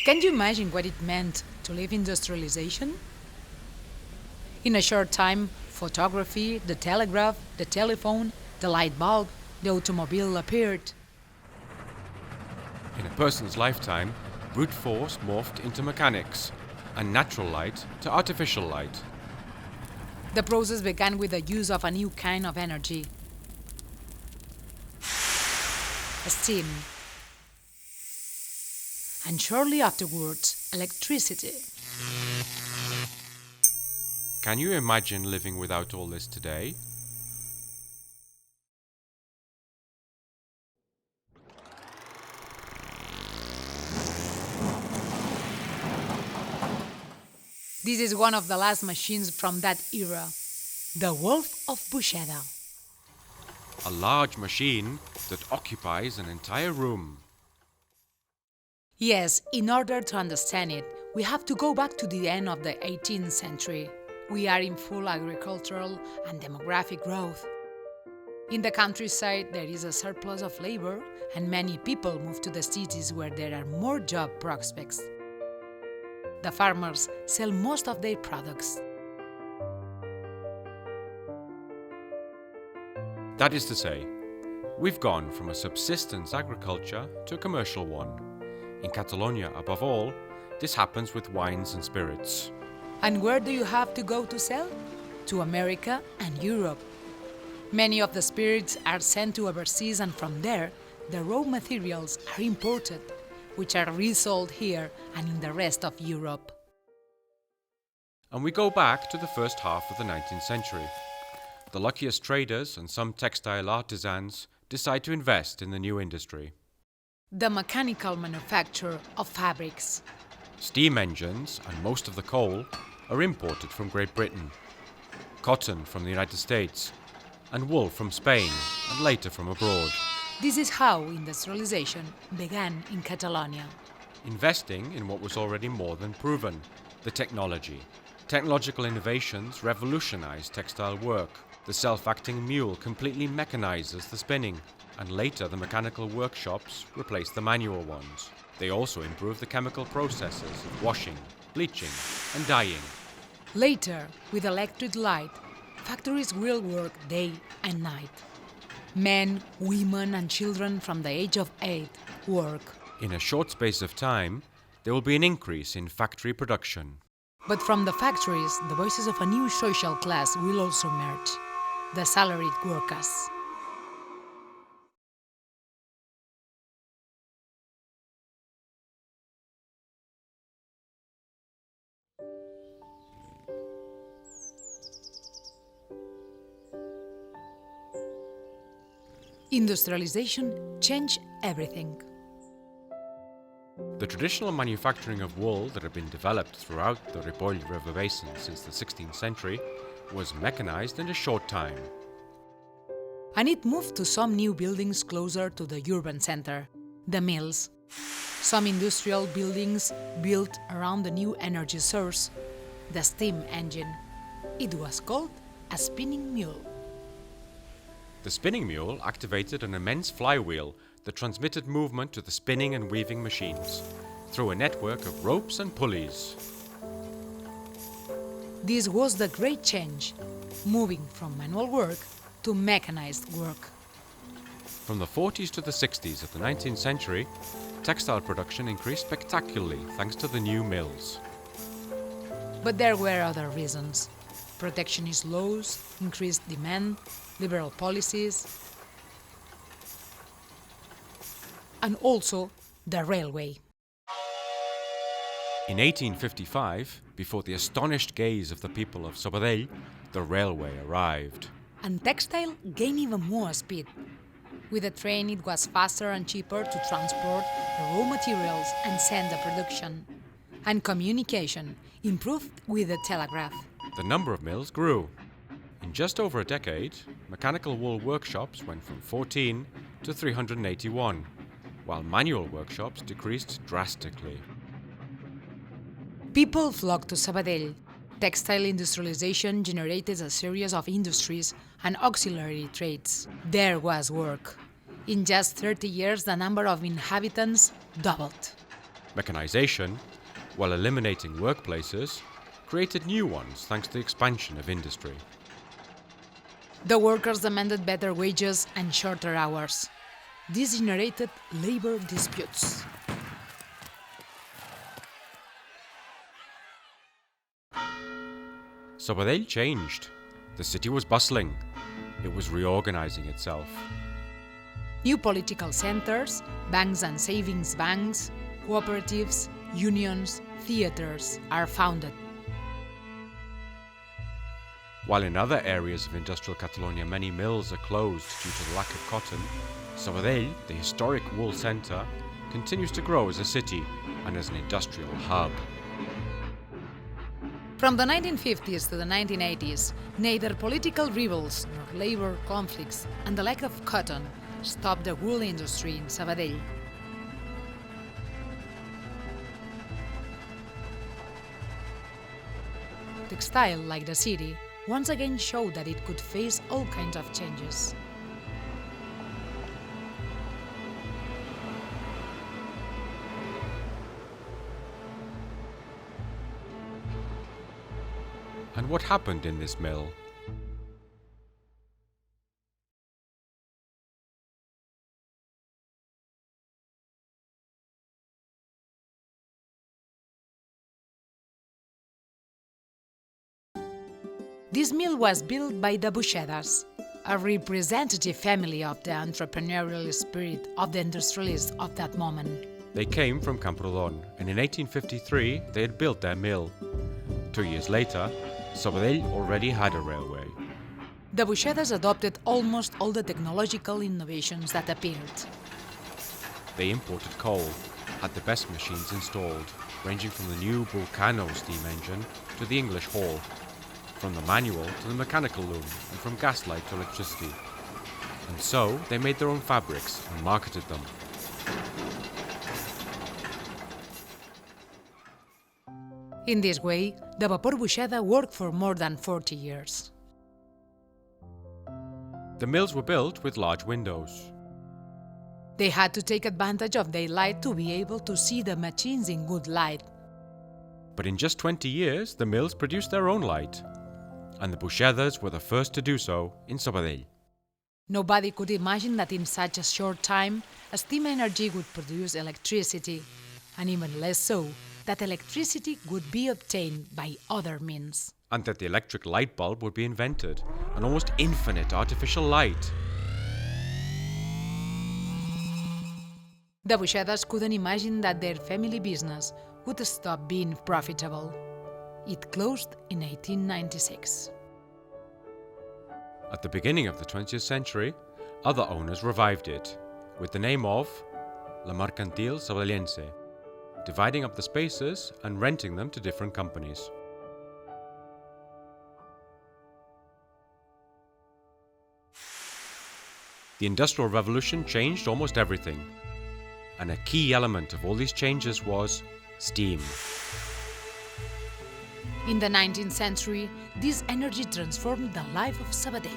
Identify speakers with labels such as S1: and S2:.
S1: Can you imagine what it meant to live industrialization? In a short time, photography, the telegraph, the telephone, the light bulb, the automobile appeared.
S2: In a person's lifetime, brute force morphed into mechanics, and natural light to artificial light.
S1: The process began with the use of a new kind of energy, steam. And shortly afterwards, electricity.
S2: Can you imagine living without all this today?
S1: This is one of the last machines from that era, the Wolf of Buxeda.
S2: A large machine that occupies an entire room.
S1: Yes, in order to understand it, we have to go back to the end of the 18th century. We are in full agricultural and demographic growth. In the countryside, there is a surplus of labor, and many people move to the cities where there are more job prospects. The farmers sell most of their products.
S2: That is to say, we've gone from a subsistence agriculture to a commercial one. In Catalonia, above all, this happens with wines and spirits.
S1: And where do you have to go to sell? To America and Europe. Many of the spirits are sent to overseas, and from there, the raw materials are imported, which are resold here and in the rest of Europe.
S2: And we go back to the first half of the 19th century. The luckiest traders and some textile artisans decide to invest in the new industry.
S1: The mechanical manufacture of fabrics.
S2: Steam engines and most of the coal are imported from Great Britain, cotton from the United States, and wool from Spain and later from abroad.
S1: This is how industrialization began in Catalonia.
S2: Investing in what was already more than proven, the technology. Technological innovations revolutionized textile work. The self-acting mule completely mechanizes the spinning, and later the mechanical workshops replaced the manual ones. They also improved the chemical processes of washing, bleaching, and dyeing.
S1: Later, with electric light, factories will work day and night. Men, women, and children from the age of 8 work.
S2: In a short space of time, there will be an increase in factory production.
S1: But from the factories, the voices of a new social class will also emerge, the salaried workers. Industrialization changed everything.
S2: The traditional manufacturing of wool that had been developed throughout the Ripoll River Basin since the 16th century was mechanized in a short time.
S1: And it moved to some new buildings closer to the urban center, the mills. Some industrial buildings built around the new energy source, the steam engine. It was called a spinning mule.
S2: The spinning mule activated an immense flywheel that transmitted movement to the spinning and weaving machines through a network of ropes and pulleys.
S1: This was the great change, moving from manual work to mechanized work.
S2: From the 40s to the 60s of the 19th century, textile production increased spectacularly thanks to the new mills.
S1: But there were other reasons. Protectionist laws, increased demand, liberal policies, and also the railway.
S2: In 1855, before the astonished gaze of the people of Sabadell, the railway arrived.
S1: And textile gained even more speed. With the train, it was faster and cheaper to transport the raw materials and send the production. And communication improved with the telegraph.
S2: The number of mills grew. In just over a decade, mechanical wool workshops went from 14 to 381, while manual workshops decreased drastically.
S1: People flocked to Sabadell. Textile industrialization generated a series of industries and auxiliary trades. There was work. In just 30 years, the number of inhabitants doubled.
S2: Mechanization, while eliminating workplaces, created new ones thanks to the expansion of industry.
S1: The workers demanded better wages and shorter hours. This generated labor disputes.
S2: Sabadell changed. The city was bustling. It was reorganizing itself.
S1: New political centers, banks and savings banks, cooperatives, unions, theaters are founded.
S2: While in other areas of industrial Catalonia many mills are closed due to the lack of cotton, Sabadell, the historic wool centre, continues to grow as a city and as an industrial hub.
S1: From the 1950s to the 1980s, neither political rebels nor labor conflicts and the lack of cotton stopped the wool industry in Sabadell. Textile, like the city, once again showed that it could face all kinds of changes.
S2: And what happened in this mill?
S1: This mill was built by the Buxedas, a representative family of the entrepreneurial spirit of the industrialists of that moment.
S2: They came from Camprodon, and in 1853 they had built their mill. 2 years later, Sabadell already had a railway.
S1: The Buxedas adopted almost all the technological innovations that appeared.
S2: They imported coal, had the best machines installed, ranging from the new Vulcano steam engine to the English Hall, from the manual to the mechanical loom, and from gaslight to electricity. And so they made their own fabrics and marketed them.
S1: In this way, the Vapor Buxeda worked for more than 40 years.
S2: The mills were built with large windows.
S1: They had to take advantage of daylight to be able to see the machines in good light.
S2: But in just 20 years, the mills produced their own light. And the Buxedas were the first to do so in Sabadell.
S1: Nobody could imagine that in such a short time, steam energy would produce electricity, and even less so, that electricity would be obtained by other means.
S2: And that the electric light bulb would be invented, an almost infinite artificial light.
S1: The Buxedas couldn't imagine that their family business would stop being profitable. It closed in 1896.
S2: At the beginning of the 20th century, other owners revived it, with the name of La Mercantil Sabadellense, dividing up the spaces and renting them to different companies. The Industrial Revolution changed almost everything, and a key element of all these changes was steam.
S1: In the 19th century, this energy transformed the life of Sabadell.